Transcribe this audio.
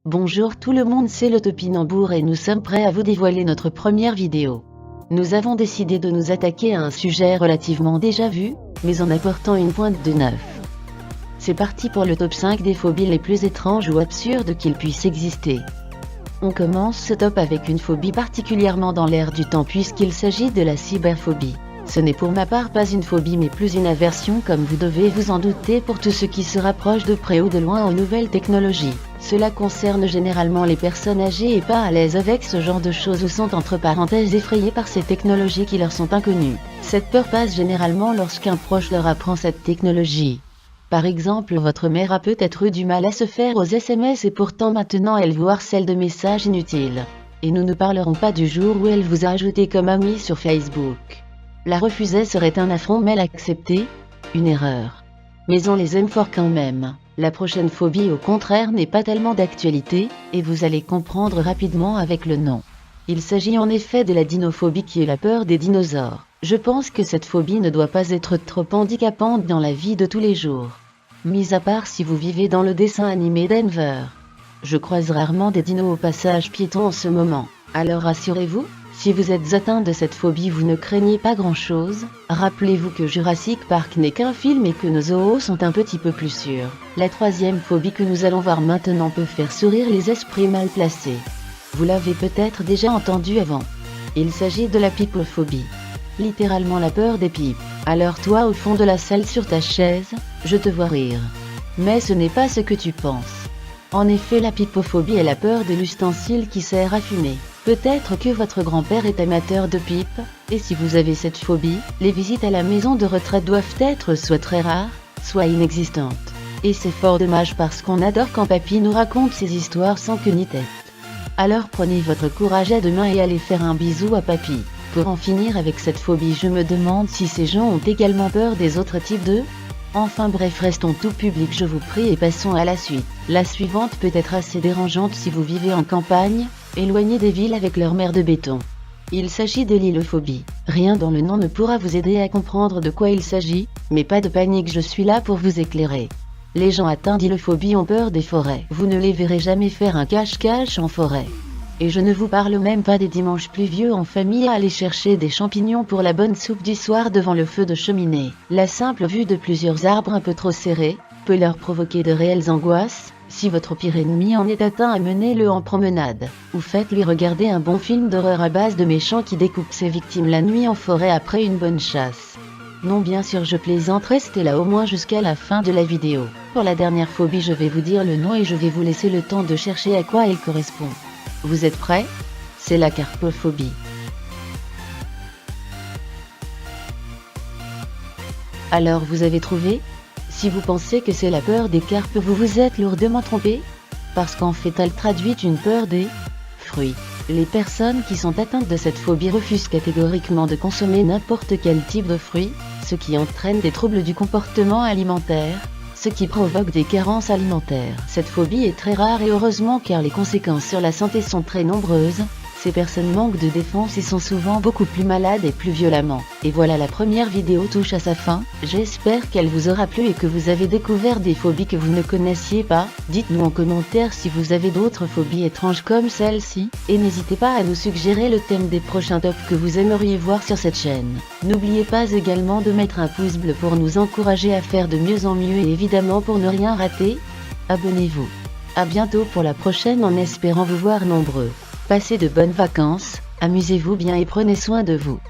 Bonjour tout le monde, c'est le Topinambour et nous sommes prêts à vous dévoiler notre première vidéo. Nous avons décidé de nous attaquer à un sujet relativement déjà vu, mais en apportant une pointe de neuf. C'est parti pour le top 5 des phobies les plus étranges ou absurdes qu'il puisse exister. On commence ce top avec une phobie particulièrement dans l'air du temps puisqu'il s'agit de la cyberphobie. Ce n'est pour ma part pas une phobie mais plus une aversion comme vous devez vous en douter pour tout ce qui se rapproche de près ou de loin aux nouvelles technologies. Cela concerne généralement les personnes âgées et pas à l'aise avec ce genre de choses ou sont entre parenthèses effrayées par ces technologies qui leur sont inconnues. Cette peur passe généralement lorsqu'un proche leur apprend cette technologie. Par exemple, votre mère a peut-être eu du mal à se faire aux SMS et pourtant maintenant elle vous harcèle de messages inutiles. Et nous ne parlerons pas du jour où elle vous a ajouté comme ami sur Facebook. La refuser serait un affront mais l'accepter, une erreur. Mais on les aime fort quand même. La prochaine phobie au contraire n'est pas tellement d'actualité, et vous allez comprendre rapidement avec le nom. Il s'agit en effet de la dinophobie qui est la peur des dinosaures. Je pense que cette phobie ne doit pas être trop handicapante dans la vie de tous les jours. Mis à part si vous vivez dans le dessin animé Denver. Je croise rarement des dinos au passage piéton en ce moment. Alors rassurez-vous, si vous êtes atteint de cette phobie vous ne craignez pas grand-chose. Rappelez-vous que Jurassic Park n'est qu'un film et que nos zoos sont un petit peu plus sûrs. La troisième phobie que nous allons voir maintenant peut faire sourire les esprits mal placés. Vous l'avez peut-être déjà entendu avant. Il s'agit de la pipophobie. Littéralement la peur des pipes. Alors toi au fond de la salle sur ta chaise, je te vois rire. Mais ce n'est pas ce que tu penses. En effet, la pipophobie est la peur de l'ustensile qui sert à fumer. Peut-être que votre grand-père est amateur de pipe, et si vous avez cette phobie, les visites à la maison de retraite doivent être soit très rares, soit inexistantes. Et c'est fort dommage parce qu'on adore quand papy nous raconte ces histoires sans queue ni tête. Alors prenez votre courage à deux mains et allez faire un bisou à papy. Pour en finir avec cette phobie, je me demande si ces gens ont également peur des autres types de... Enfin bref, restons tout public je vous prie et passons à la suite. La suivante peut être assez dérangeante si vous vivez en campagne, éloigné des villes avec leur mer de béton. Il s'agit de l'hylophobie. Rien dans le nom ne pourra vous aider à comprendre de quoi il s'agit, mais pas de panique, je suis là pour vous éclairer. Les gens atteints d'hylophobie ont peur des forêts. Vous ne les verrez jamais faire un cache-cache en forêt. Et je ne vous parle même pas des dimanches pluvieux en famille à aller chercher des champignons pour la bonne soupe du soir devant le feu de cheminée. La simple vue de plusieurs arbres un peu trop serrés peut leur provoquer de réelles angoisses. Si votre pire ennemi en est atteint, amenez-le en promenade, ou faites-lui regarder un bon film d'horreur à base de méchants qui découpent ses victimes la nuit en forêt après une bonne chasse. Non bien sûr je plaisante, restez là au moins jusqu'à la fin de la vidéo. Pour la dernière phobie je vais vous dire le nom et je vais vous laisser le temps de chercher à quoi elle correspond. Vous êtes prêts? C'est la carpophobie. Alors vous avez trouvé? Si vous pensez que c'est la peur des carpes, vous vous êtes lourdement trompé. Parce qu'en fait elle traduit une peur des fruits. Les personnes qui sont atteintes de cette phobie refusent catégoriquement de consommer n'importe quel type de fruits, ce qui entraîne des troubles du comportement alimentaire, ce qui provoque des carences alimentaires. Cette phobie est très rare et heureusement car les conséquences sur la santé sont très nombreuses. Ces personnes manquent de défense et sont souvent beaucoup plus malades et plus violemment. Et voilà, la première vidéo touche à sa fin. J'espère qu'elle vous aura plu et que vous avez découvert des phobies que vous ne connaissiez pas. Dites-nous en commentaire si vous avez d'autres phobies étranges comme celle-ci. Et n'hésitez pas à nous suggérer le thème des prochains tops que vous aimeriez voir sur cette chaîne. N'oubliez pas également de mettre un pouce bleu pour nous encourager à faire de mieux en mieux et évidemment pour ne rien rater, abonnez-vous. À bientôt pour la prochaine en espérant vous voir nombreux. Passez de bonnes vacances, amusez-vous bien et prenez soin de vous.